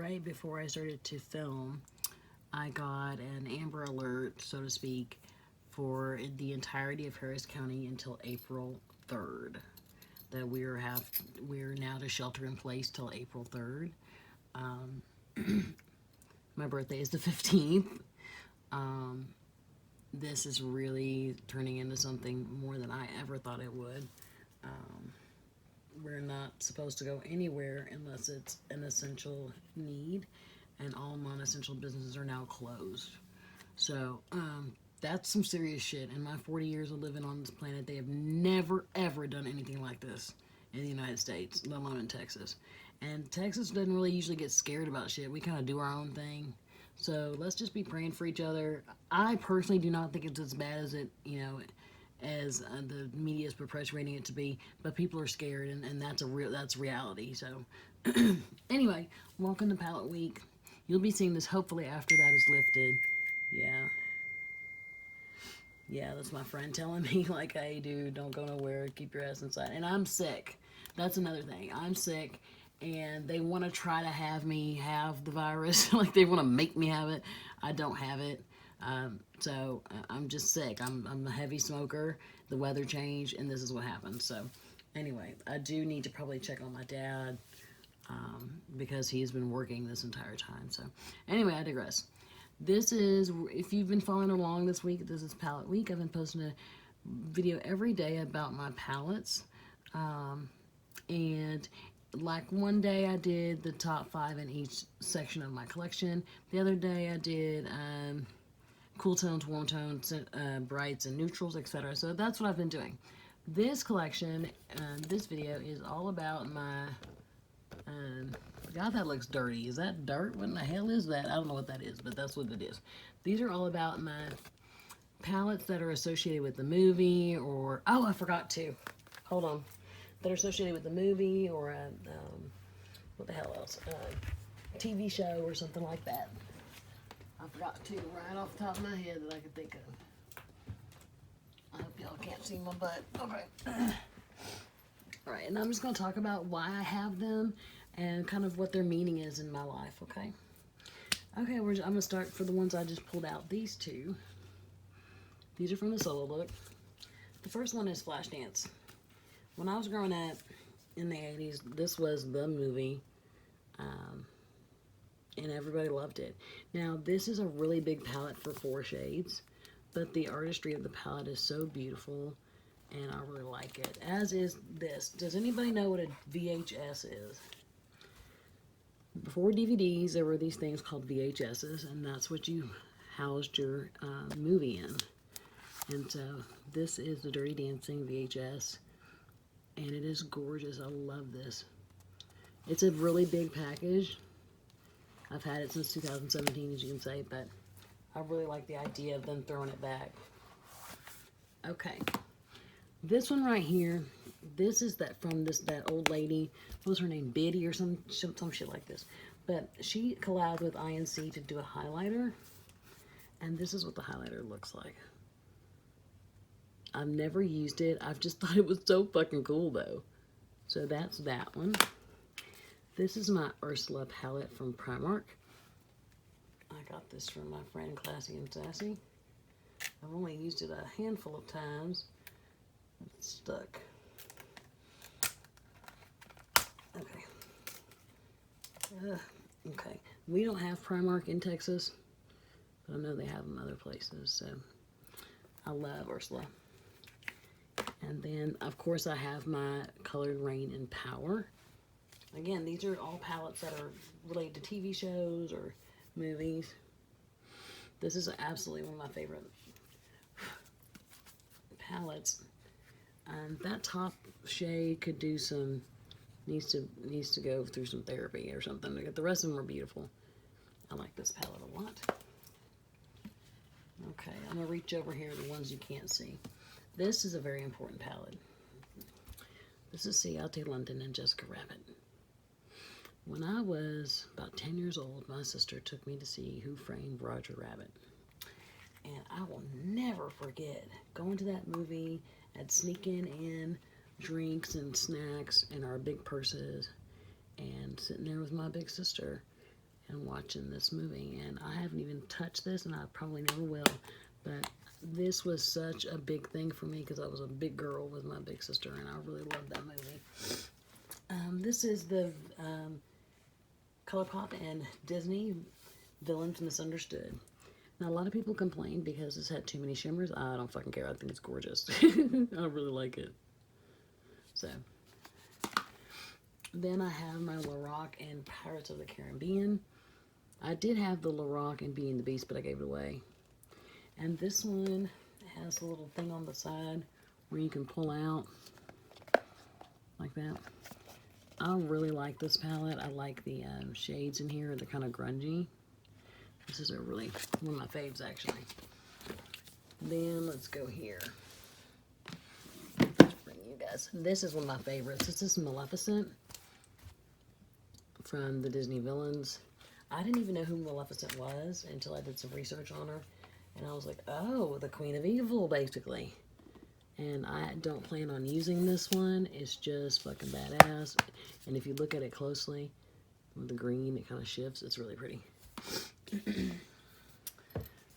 right before I started to film, I got an Amber Alert, so to speak, for the entirety of Harris County until April 3rd. That we're now to shelter in place till April 3rd. My birthday is the 15th. This is really turning into something more than I ever thought it would. We're not supposed to go anywhere unless it's an essential need, and all non-essential businesses are now closed. So that's some serious shit. In my 40 years of living on this planet, they have never ever done anything like this in the United States, let alone in Texas. And Texas doesn't really usually get scared about shit. We kind of do our own thing. So let's just be praying for each other. I personally do not think it's as bad as as the media is perpetuating it to be, but people are scared, and that's reality. So anyway, welcome to Palette Week. You'll be seeing this hopefully after that is lifted. Yeah, that's my friend telling me, like, hey dude, don't go nowhere, keep your ass inside. And I'm sick. That's another thing. I'm sick, and they want to try to have me have the virus. Like, they want to make me have it. I don't have it. So I'm just sick. I'm a heavy smoker. The weather changed, and this is what happened. So anyway, I do need to probably check on my dad, because he's been working this entire time. So anyway, I digress. This is, if you've been following along this week, this is Palette Week. I've been posting a video every day about my palettes. And like one day I did the top 5 in each section of my collection. The other day I did cool tones, warm tones, brights, and neutrals, etc. So that's what I've been doing. This collection, this video is all about my, God, that looks dirty. Is that dirt? What in the hell is that? I don't know what that is, but that's what it is. These are all about my palettes that are associated with the movie, or, oh, I forgot to. Hold on. That are associated with the movie, or what the hell else? TV show or something like that. I forgot to, right off the top of my head, that I could think of. I hope y'all can't see my butt. Okay. Alright, and I'm just going to talk about why I have them and kind of what their meaning is in my life, okay? Okay, I'm going to start for the ones I just pulled out. These two. These are from the solo look. The first one is Flashdance. When I was growing up in the 80s, this was the movie, and everybody loved it. Now, this is a really big palette for 4 shades, but the artistry of the palette is so beautiful, and I really like it, as is this. Does anybody know what a VHS is? Before DVDs, there were these things called VHSs, and that's what you housed your movie in. And so, this is the Dirty Dancing VHS. And it is gorgeous. I love this. It's a really big package. I've had it since 2017, as you can say, but I really like the idea of them throwing it back. Okay. This one right here, this is that old lady. What was her name? Biddy or some shit like this. But she collabed with INC to do a highlighter. And this is what the highlighter looks like. I've never used it. I've just thought it was so fucking cool, though. So that's that one. This is my Ursula palette from Primark. I got this from my friend Classy and Sassy. I've only used it a handful of times. It's stuck. Okay. Okay. We don't have Primark in Texas, but I know they have them other places, so I love Ursula. And then, of course, I have my Colored Rain and Power. Again, these are all palettes that are related to TV shows or movies. This is absolutely one of my favorite palettes. And that top shade could do some, needs to go through some therapy or something. The rest of them are beautiful. I like this palette a lot. Okay, I'm going to reach over here to the ones you can't see. This is a very important palette. This is Ciate London and Jessica Rabbit. When I was about 10 years old, my sister took me to see Who Framed Roger Rabbit. And I will never forget going to that movie and sneaking in drinks and snacks in our big purses and sitting there with my big sister and watching this movie. And I haven't even touched this, and I probably never will. But this was such a big thing for me because I was a big girl with my big sister, and I really loved that movie. This is the ColourPop and Disney Villains Misunderstood. Now, a lot of people complain because it's had too many shimmers. I don't fucking care. I think it's gorgeous. I really like it. So, then I have my Lorac and Pirates of the Caribbean. I did have the Lorac and Beauty and the Beast, but I gave it away. And this one has a little thing on the side where you can pull out like that. I really like this palette. I like the shades in here. They're kind of grungy. This is one of my faves, actually. Then let's go here. Let's bring you guys. This is one of my favorites. This is Maleficent from the Disney Villains. I didn't even know who Maleficent was until I did some research on her. And I was like, oh, the Queen of Evil, basically. And I don't plan on using this one. It's just fucking badass. And if you look at it closely, with the green, it kind of shifts. It's really pretty.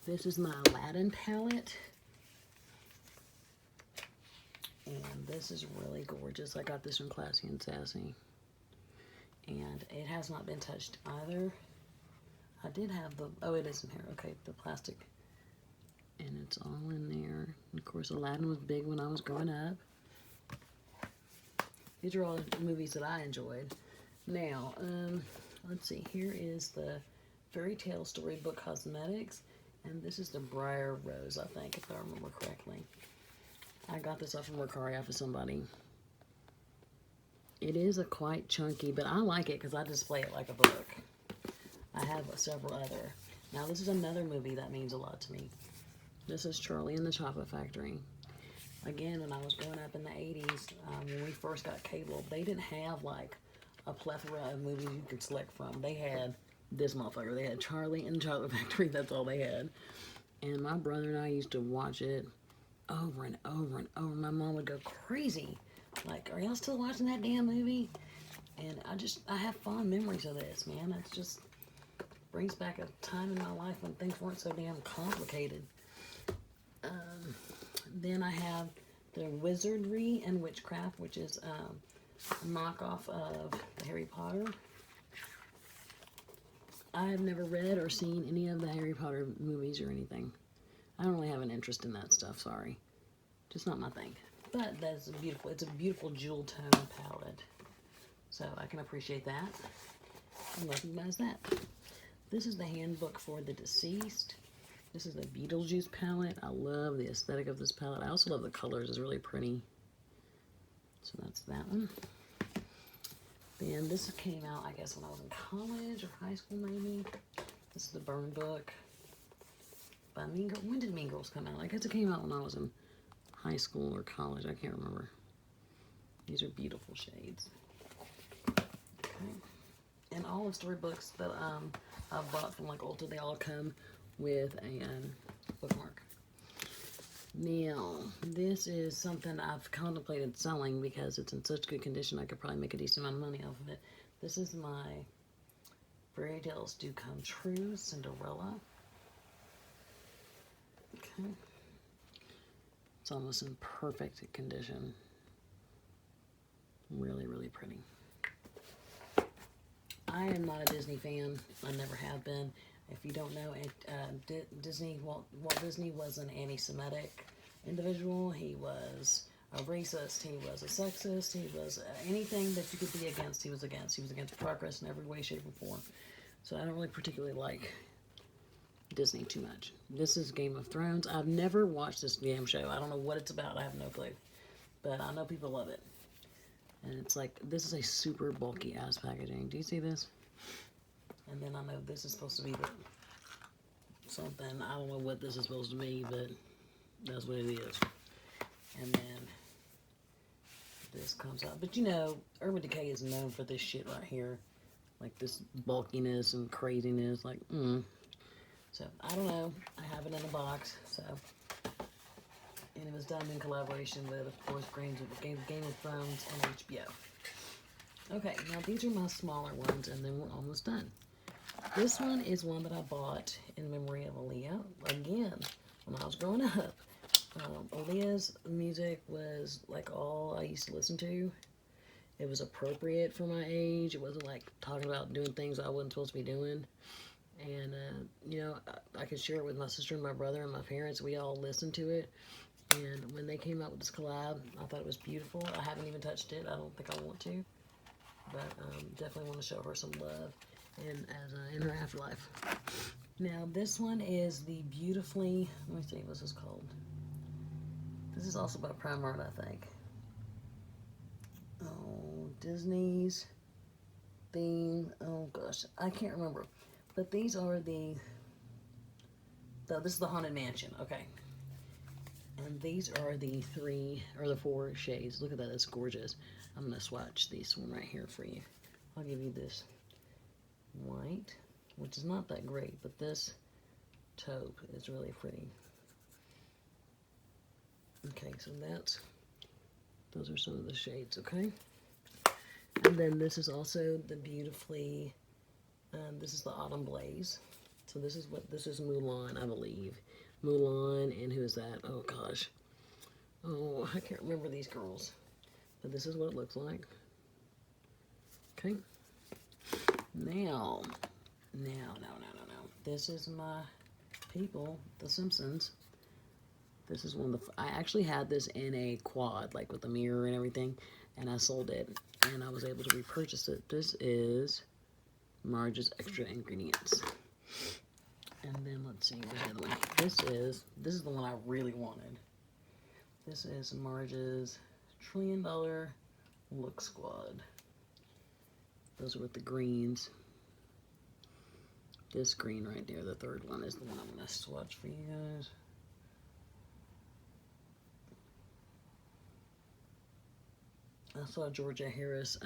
This is my Aladdin palette. And this is really gorgeous. I got this from Classy and Sassy. And it has not been touched either. I did have the, oh, it is in here. Okay, the plastic. And it's all in there. And of course, Aladdin was big when I was growing up. These are all movies that I enjoyed. Now, let's see. Here is the Fairy Tale Storybook Cosmetics. And this is the Briar Rose, I think, if I remember correctly. I got this off of Mercari off of somebody. It is a quite chunky, but I like it because I display it like a book. I have several other. Now, this is another movie that means a lot to me. This is Charlie and the Chocolate Factory. Again, when I was growing up in the 80s, when we first got cable, they didn't have like a plethora of movies you could select from. They had this motherfucker. They had Charlie and the Chocolate Factory. That's all they had. And my brother and I used to watch it over and over and over. My mom would go crazy. Like, are y'all still watching that damn movie? And I have fond memories of this, man. It just brings back a time in my life when things weren't so damn complicated. Then I have the Wizardry and Witchcraft, which is a knockoff of Harry Potter. I have never read or seen any of the Harry Potter movies or anything. I don't really have an interest in that stuff, sorry. Just not my thing. But that's beautiful. It's a beautiful jewel tone palette. So I can appreciate that and recognize that. This is the Handbook for the Deceased. This is the Beetlejuice palette. I love the aesthetic of this palette. I also love the colors. It's really pretty. So that's that one. Then this came out, I guess, when I was in college or high school, maybe. This is the Burn Book by Mean Girls. When did Mean Girls come out? I guess it came out when I was in high school or college. I can't remember. These are beautiful shades. Okay. And all of storybooks that I've bought from like Ulta, they all come with a bookmark. Now, this is something I've contemplated selling because it's in such good condition I could probably make a decent amount of money off of it. This is my Fairy Tales Do Come True Cinderella. Okay. It's almost in perfect condition. Really, really pretty. I am not a Disney fan. I never have been. If you don't know, Walt Disney was an anti-Semitic individual. He was a racist. He was a sexist. He was anything that you could be against, he was against. He was against progress in every way, shape, or form. So I don't really particularly like Disney too much. This is Game of Thrones. I've never watched this damn show. I don't know what it's about. I have no clue. But I know people love it. And it's like, this is a super bulky ass packaging. Do you see this? And then I know this is supposed to be something. I don't know what this is supposed to be, but that's what it is. And then this comes out. But you know, Urban Decay is known for this shit right here. Like this bulkiness and craziness. Like, So, I don't know. I have it in a box, so. And it was done in collaboration with, of course, Game of Thrones and HBO. Okay, now these are my smaller ones, and then we're almost done. This one is one that I bought in memory of Aaliyah. Again, when I was growing up, Aaliyah's music was like all I used to listen to. It was appropriate for my age. It wasn't like talking about doing things I wasn't supposed to be doing. And, you know, I could share it with my sister and my brother and my parents. We all listened to it. And when they came out with this collab, I thought it was beautiful. I haven't even touched it. I don't think I want to. But definitely want to show her some love in her afterlife. Now, this one is the beautifully, let me see, what's this called? This is also by Primark, I think. Oh, Disney's theme. Oh, gosh. I can't remember. But these are this is the Haunted Mansion. Okay. And these are the 4 shades. Look at that. It's gorgeous. I'm going to swatch this one right here for you. I'll give you this white, which is not that great, but this taupe is really pretty. Okay, so those are some of the shades, okay? And then this is also the beautifully, this is the Autumn Blaze. So this is Mulan, I believe. Mulan, and who is that? Oh, gosh. Oh, I can't remember these girls. But this is what it looks like. Okay. Now. This is my people, The Simpsons. This is one of the, I actually had this in a quad, like with a mirror and everything, and I sold it, and I was able to repurchase it. This is Marge's Extra Ingredients. And then let's see, where's the other one? This is the one I really wanted. This is Marge's $1 Trillion Look Squad. Those are with the greens. This green right there, the third one, is the one I'm going to swatch for you guys. I saw Georgia Harris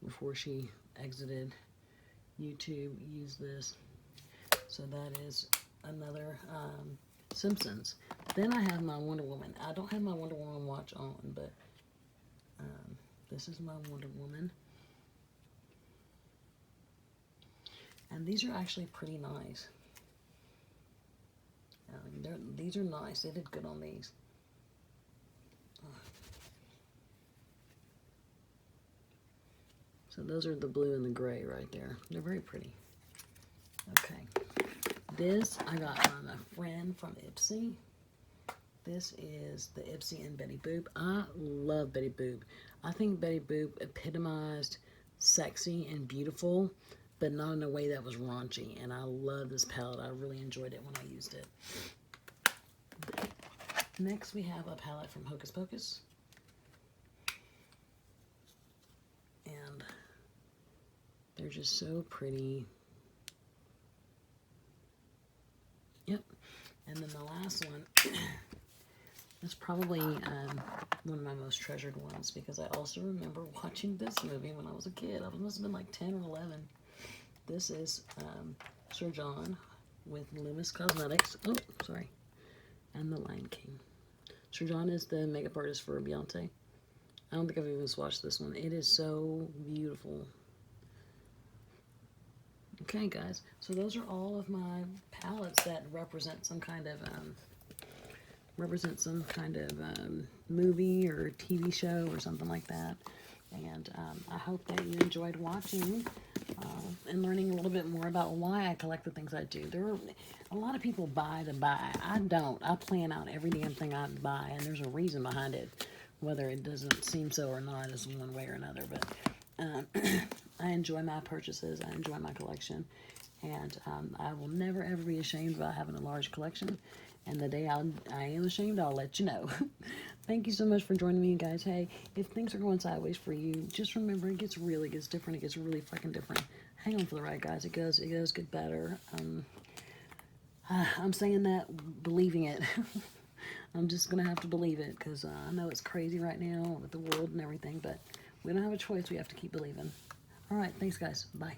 before she exited YouTube use this. So that is another Simpsons. Then I have my Wonder Woman. I don't have my Wonder Woman watch on, but this is my Wonder Woman. And these are actually pretty nice. These are nice. They did good on these. So those are the blue and the gray right there. They're very pretty. Okay. This I got from a friend from Ipsy. This is the Ipsy and Betty Boop. I love Betty Boop. I think Betty Boop epitomized sexy and beautiful, but not in a way that was raunchy. And I love this palette. I really enjoyed it when I used it. Next, we have a palette from Hocus Pocus. And they're just so pretty. Yep. And then the last one is probably one of my most treasured ones, because I also remember watching this movie when I was a kid. I must have been like 10 or 11. This is Sir John with Loomis Cosmetics. Oh, sorry. And The Lion King. Sir John is the makeup artist for Beyonce. I don't think I've even swatched this one. It is so beautiful. Okay, guys. So those are all of my palettes that represent some kind of movie or TV show or something like that. And I hope that you enjoyed watching and learning a little bit more about why I collect the things I do. There are a lot of people buy to buy. I don't. I plan out every damn thing I buy, and there's a reason behind it. Whether it doesn't seem so or not is one way or another. But I enjoy my purchases. I enjoy my collection. And I will never, ever be ashamed about having a large collection. And the day I am ashamed, I'll let you know. Thank you so much for joining me, guys. Hey, if things are going sideways for you, just remember it gets different. It gets really fucking different. Hang on for the ride, guys. It does get better. I'm saying that, believing it. I'm just going to have to believe it, because I know it's crazy right now with the world and everything, but we don't have a choice. We have to keep believing. All right, thanks, guys. Bye.